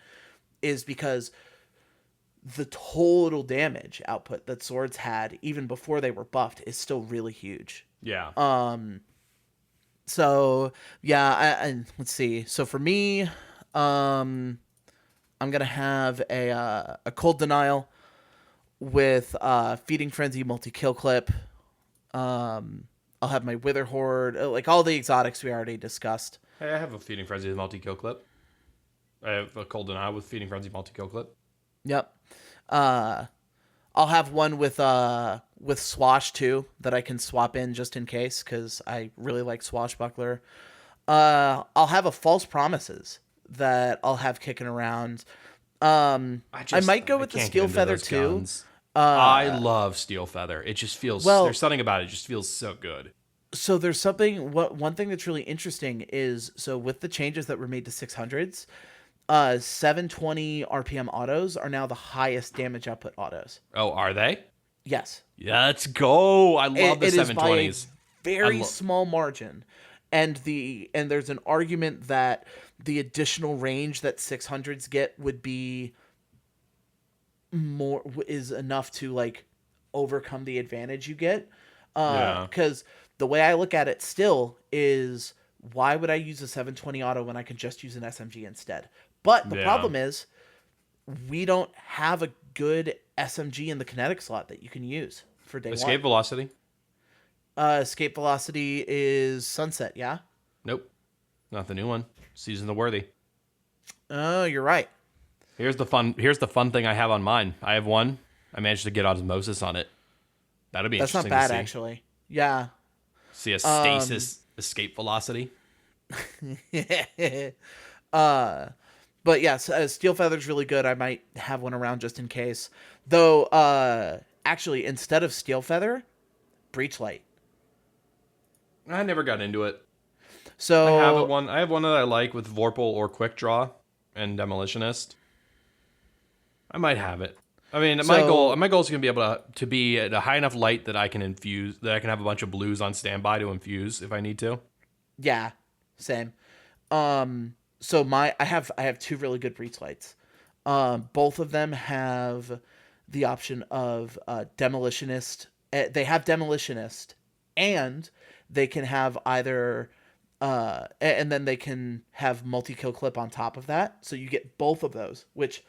is because the total damage output that swords had even before they were buffed is still really huge. Yeah. So yeah, and let's see. So for me, I'm gonna have a Cold Denial with Feeding Frenzy multi-kill clip. I'll have my Wither Horde, like all the exotics we already discussed. Hey, I have a Feeding Frenzy multi-kill clip. I have a Cold Denial with Feeding Frenzy multi-kill clip. Yep. I'll have one with Swash too that I can swap in just in case because I really like Swashbuckler. I'll have a False Promises that I'll have kicking around. I might go with the Steel Feather too. I love Steel Feather. It just feels there's something about it. It just feels so good. So there's one thing that's really interesting is, so with the changes that were made to 600s, 720 RPM autos are now the highest damage output autos. Oh, are they? Yes. Yeah, let's go. I love the It is by a 720s. very small margin. And there's an argument that the additional range that 600s get would be is enough to like overcome the advantage you get. Yeah. Because the way I look at it still is, why would I use a 720 auto when I can just use an SMG instead? But the problem is, we don't have a good SMG in the kinetic slot that you can use for day Escape one. velocity? Escape velocity is sunset, yeah? Nope. Not the new one. Season the Worthy. Oh, you're right. Here's the fun thing I have on mine. I have one. I managed to get osmosis on it. That'll be That's not interesting to bad, see. actually. Yeah. See a stasis escape velocity. But yes, Steel Feather's really good. I might have one around just in case. Though, actually, instead of Steel Feather, Breachlight. I never got into it. So I have one that I like with Vorpal or Quick Draw and Demolitionist. I might have it. I mean, my goal is going to be able to be at a high enough light that I can infuse, that I can have a bunch of blues on standby to infuse if I need to. Yeah, same. So I have two really good Breachlights. Both of them have the option of Demolitionist. They have Demolitionist, and they can have either, and then they can have multi-kill clip on top of that. So you get both of those, which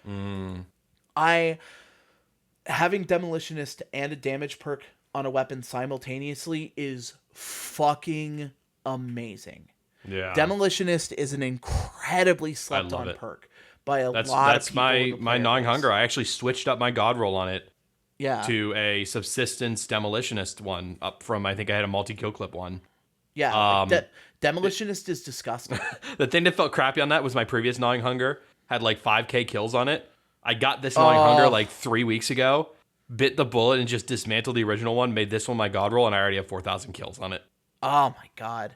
having Demolitionist and a damage perk on a weapon simultaneously is fucking amazing. Yeah. Demolitionist is an incredibly slept on perk by a lot of people. That's my gnawing hunger. I actually switched up my god roll on it. Yeah. To a subsistence demolitionist one up from, I think I had a multi-kill clip one. Yeah. Demolitionist is disgusting. The thing that felt crappy on that was my previous gnawing hunger had like 5k kills on it. I got this gnawing hunger like 3 weeks ago, bit the bullet and just dismantled the original one, made this one my god roll, and I already have 4,000 kills on it. Oh my god.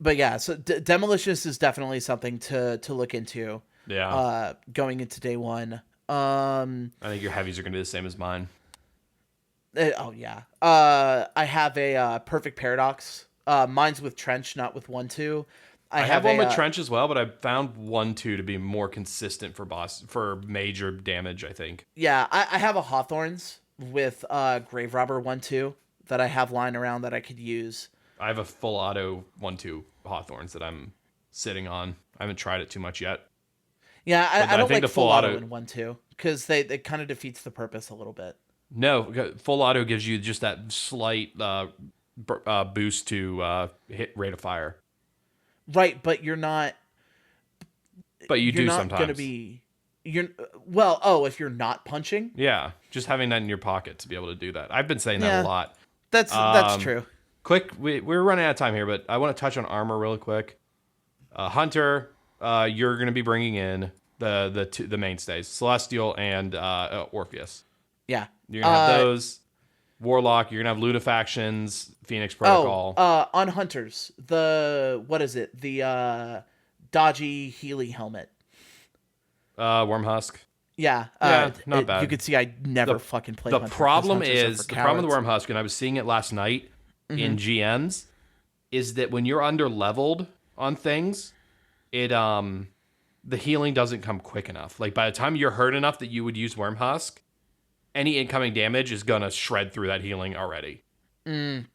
But yeah, so Demolitionist is definitely something to look into. Yeah. Going into day one. I think your heavies are going to be the same as mine. Oh yeah. I have a Perfect Paradox. Mine's with Trench, not with 1-2. I have one with Trench as well, but I found 1-2 to be more consistent for major damage, I think. Yeah, I have a Hawthorns with Grave Robber 1-2 that I have lying around that I could use. I have a full auto 1-2 Hawthorns that I'm sitting on. I haven't tried it too much yet. Yeah, I don't like the full auto in 1-2 because they kind of defeats the purpose a little bit. No, full auto gives you just that slight boost to hit rate of fire. Right, but you're not. But you're not sometimes. Gonna be. If you're not punching. Yeah, just having that in your pocket to be able to do that. I've been saying that a lot. That's true. Quick, we're running out of time here, but I want to touch on armor real quick. Hunter, you're going to be bringing in the mainstays, Celestial and Orpheus. Yeah, you're gonna have those. Warlock, you're gonna have Ludifactions, Phoenix Protocol. On Hunters, what is it? The dodgy Healy helmet. Wormhusk. Yeah, not bad. You could see I never fucking played. The problem with Wormhusk, and I was seeing it last night in GMs, is that when you're under leveled on things, it the healing doesn't come quick enough. Like by the time you're hurt enough that you would use Wormhusk, any incoming damage is gonna shred through that healing already.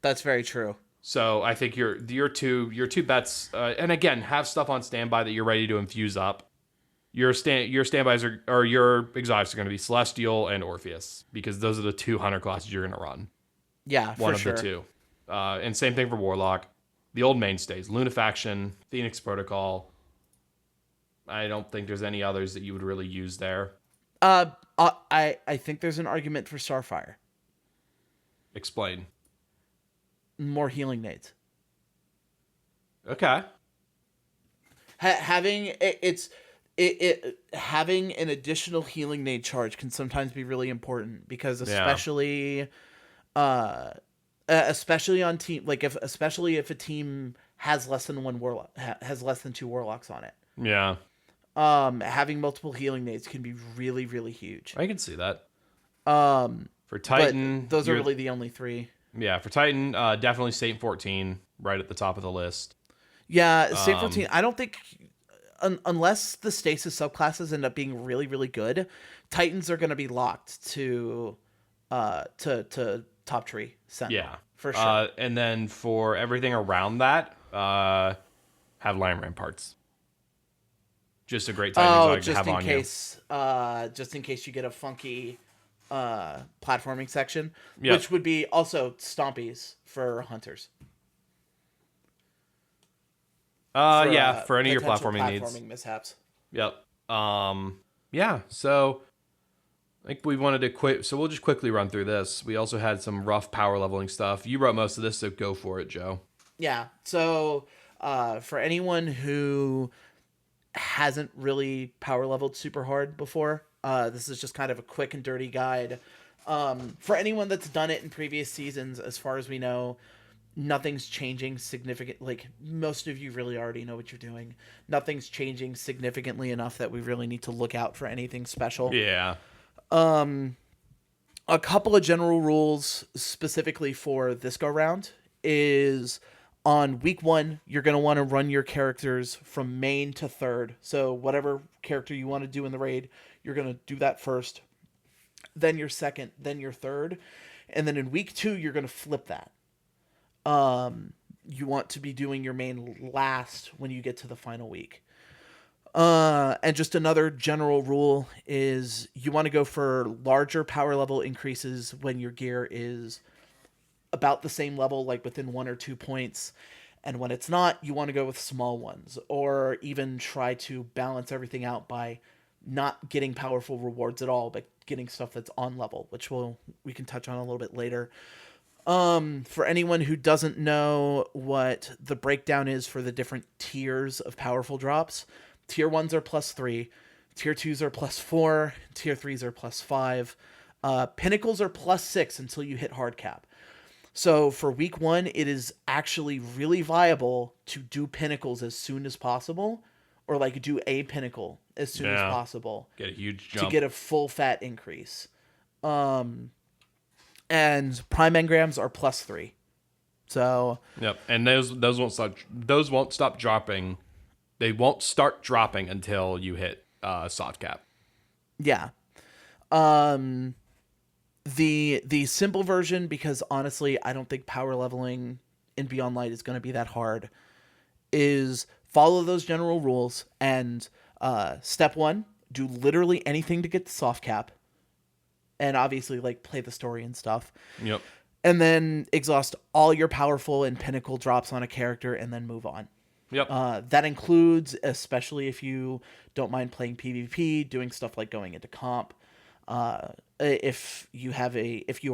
That's very true. So I think your two bets, and again, have stuff on standby that you're ready to infuse up. Your standbys or your exotics are going to be Celestial and Orpheus because those are the two hunter classes you're going to run. Yeah, one for of sure. the two. And same thing for Warlock. The old mainstays: Lunafaction, Phoenix Protocol. I don't think there's any others that you would really use there. I think there's an argument for Starfire. Explain. More healing nades. Okay. Having having an additional healing nade charge can sometimes be really important because especially on team, like especially if a team has less than one warlock, has less than two warlocks on it. Yeah, Having multiple healing nades can be really, really huge. I can see that. For But Titan, those are really the only three. for Titan, definitely Saint 14 right at the top of the list. Yeah, Saint 14, I don't think, unless the stasis subclasses end up being really, really good, Titans are going to be locked to top tree Sentinel. Yeah. For sure. And then for everything around that, have Lion Ramparts. Just a great Titan Oh, exotic to have on just in case you get a funky platforming section, you. Yep. which would be also stompies for hunters. For any of your Potential platforming needs. mishaps. Yep. Yeah, so I think we wanted to quit, so we'll just quickly run through this. We also had some rough power leveling stuff. You wrote most of this, so go for it, Joe. Yeah. So, for anyone who hasn't really power leveled super hard before, this is just kind of a quick and dirty guide. For anyone that's done it in previous seasons, as far as we know, nothing's changing significant. Like, most of you really already know what you're doing. Nothing's changing significantly enough that we really need to look out for anything special. Yeah. A couple of general rules specifically for this go round is on week 1, you're going to want to run your characters from main to third. So whatever character you want to do in the raid, you're going to do that first, then your second, then your third. And then in week 2, you're going to flip that. You want to be doing your main last when you get to the final week. And just another general rule is you want to go for larger power level increases when your gear is about the same level, like within 1 or 2 points. And when it's not, you want to go with small ones, or even try to balance everything out by not getting powerful rewards at all, but getting stuff that's on level, which we can touch on a little bit later. For anyone who doesn't know what the breakdown is for the different tiers of powerful drops, tier 1s are +3, tier 2s are +4, tier 3s are +5. Pinnacles are +6 until you hit hard cap. So for week 1, it is actually really viable to do pinnacles as soon as possible, or like do a pinnacle as soon as possible. Get a huge jump. To get a full fat increase. And prime engrams are +3. So yep, and those won't stop dropping. They won't start dropping until you hit soft cap. Yeah. The simple version, because honestly, I don't think power leveling in Beyond Light is going to be that hard, is follow those general rules and step 1, do literally anything to get the soft cap, and obviously like play the story and stuff. Yep. And then exhaust all your powerful and pinnacle drops on a character and then move on. Yep. That includes, especially if you don't mind playing PvP, doing stuff like going into comp. If you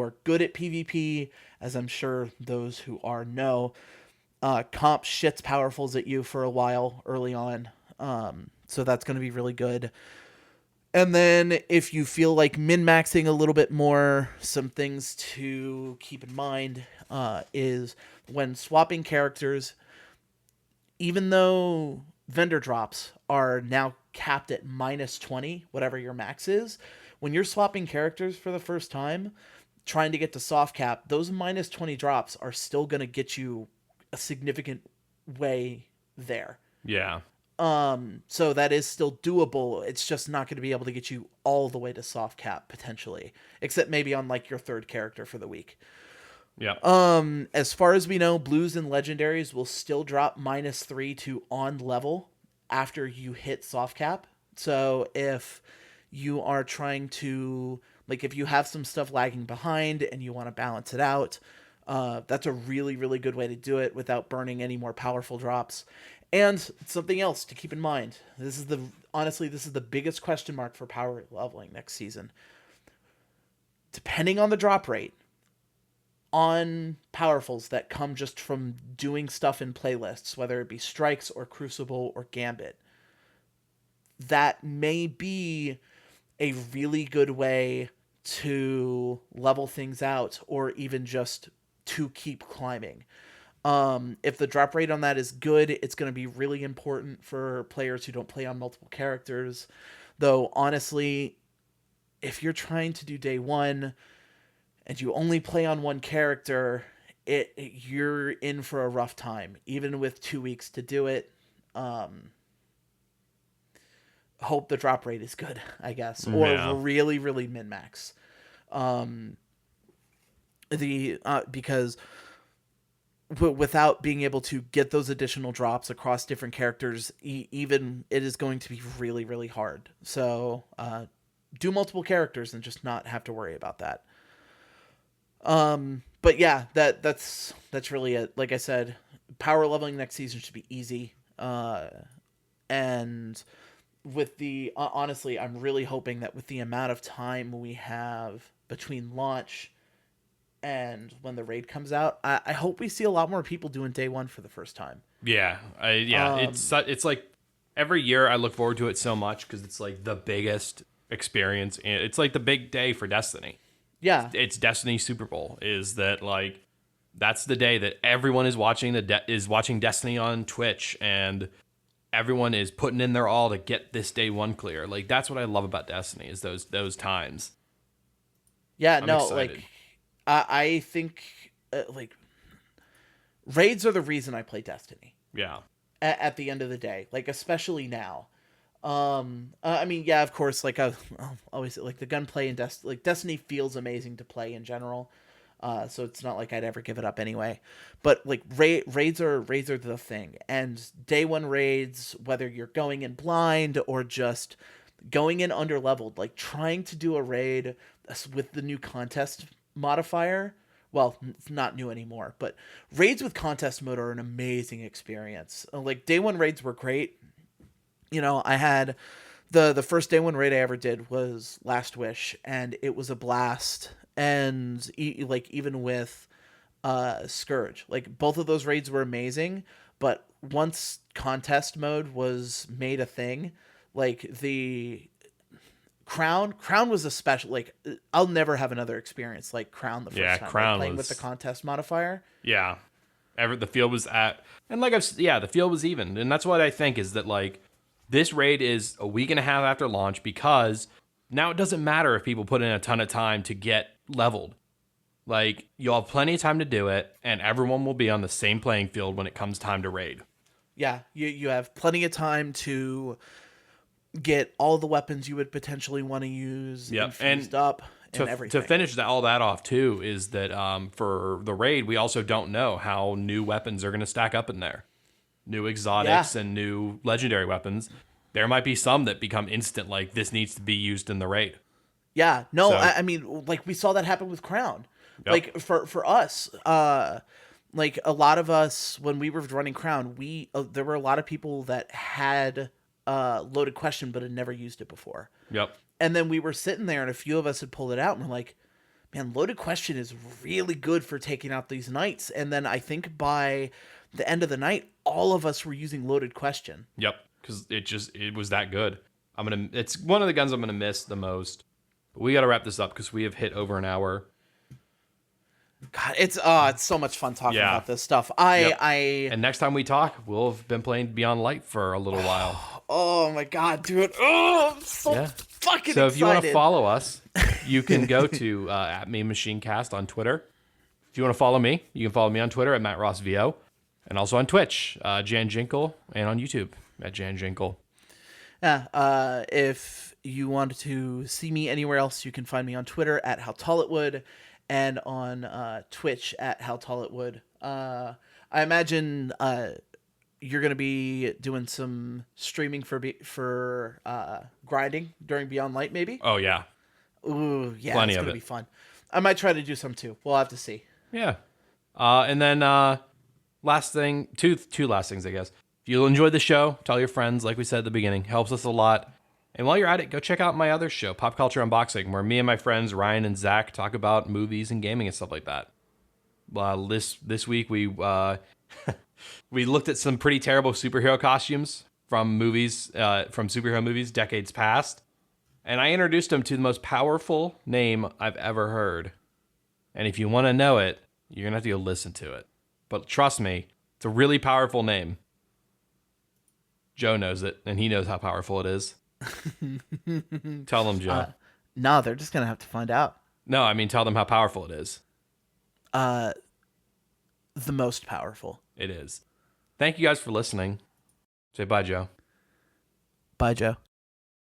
are good at PvP, as I'm sure those who are know, comp shits powerfuls at you for a while early on. So that's going to be really good. And then if you feel like min-maxing a little bit more, some things to keep in mind is when swapping characters, even though vendor drops are now capped at -20, whatever your max is, when you're swapping characters for the first time, trying to get to soft cap, those -20 drops are still going to get you a significant way there. Yeah. So that is still doable. It's just not going to be able to get you all the way to soft cap potentially, except maybe on like your third character for the week. Yeah. As far as we know, blues and legendaries will still drop -3 to on level after you hit soft cap. So if you are trying to, like, if you have some stuff lagging behind and you want to balance it out, that's a really, really good way to do it without burning any more powerful drops. And something else to keep in mind. This is the biggest question mark for power leveling next season. Depending on the drop rate on powerfuls that come just from doing stuff in playlists, whether it be strikes or crucible or gambit, that may be a really good way to level things out or even just to keep climbing. If the drop rate on that is good, it's going to be really important for players who don't play on multiple characters. Though, honestly, if you're trying to do day one and you only play on one character, you're in for a rough time. Even with 2 weeks to do it, hope the drop rate is good, I guess, or Yeah. really, really min max. Because without being able to get those additional drops across different characters, even it is going to be really, really hard. So do multiple characters and just not have to worry about that. But yeah, that's really it. Like I said, power leveling next season should be easy. And with the honestly, I'm really hoping that with the amount of time we have between launch and when the raid comes out, I hope we see a lot more people doing day one for the first time. Yeah. It's like every year I look forward to it so much because it's like the biggest experience. It's like the big day for Destiny. Yeah, It's Destiny Super Bowl. Is that like that's the day that everyone is watching watching Destiny on Twitch, and everyone is putting in their all to get this day one clear. Like that's what I love about Destiny is those times. yeah, I'm no, excited. like I think like raids are the reason I play Destiny. Yeah. At the end of the day, like especially now. I mean, yeah, of course, like I'll always like the gunplay in Destiny feels amazing to play in general. So it's not like I'd ever give it up anyway. But like raids are the thing, and day one raids, whether you're going in blind or just going in under leveled, like trying to do a raid with the new contest modifier. Well, it's not new anymore, but raids with contest mode are an amazing experience. Like day one raids were great. I had the first day one raid I ever did was Last Wish, and it was a blast. And like even with Scourge, like both of those raids were amazing. But once contest mode was made a thing, like the Crown was a special. Like I'll never have another experience like Crown the first Yeah, time, like, Crown playing was with the contest modifier. yeah. The field was the field was even, and that's what I think is that like this raid is a week and a half after launch because now it doesn't matter if people put in a ton of time to get leveled. Like you'll have plenty of time to do it, and everyone will be on the same playing field when it comes time to raid. Yeah, you have plenty of time to get all the weapons you would potentially want to use infused up and everything. To finish all that off too is that for the raid we also don't know how new weapons are going to stack up in there. New exotics and new legendary weapons. There might be some that become instant, like this needs to be used in the raid. Yeah, no, So- I mean, like we saw that happen with Crown. Yep. Like for us, like a lot of us when we were running Crown, there were a lot of people that had loaded question but had never used it before. Yep. And then we were sitting there, and a few of us had pulled it out, and we're like, man, loaded question is really good for taking out these knights. And then I think by the end of the night, all of us were using loaded question. Yep. Because it was that good. It's one of the guns I'm gonna miss the most. But we got to wrap this up because we have hit over an hour. God, it's so much fun talking Yeah. about this stuff. Yep. And next time we talk, we'll have been playing Beyond Light for a little while. Oh my god, dude! Oh, I'm so Yeah. fucking So excited. if you want to follow us, you can go to at MeMachineCast on Twitter. If you want to follow me, you can follow me on Twitter at MattRossVO, and also on Twitch, Jan Jinkle, and on YouTube at Jan Jinkle. Yeah, if you want to see me anywhere else, you can find me on Twitter at How Tall It Would, and on Twitch at How Tall It Would. I imagine you're gonna be doing some streaming for grinding during Beyond Light, maybe. Oh yeah, Ooh, yeah, Plenty it's of gonna it. be fun. I might try to do some too. We'll have to see. yeah. And then last thing, two last things, I guess. If you enjoyed the show, tell your friends. Like we said at the beginning, helps us a lot. And while you're at it, go check out my other show, Pop Culture Unboxing, where me and my friends Ryan and Zach talk about movies and gaming and stuff like that. This week we we looked at some pretty terrible superhero costumes from superhero movies decades past, and I introduced them to the most powerful name I've ever heard. And if you want to know it, you're gonna have to go listen to it. but trust me, it's a really powerful name. Joe knows it, and he knows how powerful it is. Tell them, Joe. No, they're just gonna have to find out. No, I mean, tell them how powerful it is. The most powerful. It is. Thank you guys for listening. Say bye, Joe. Bye, Joe.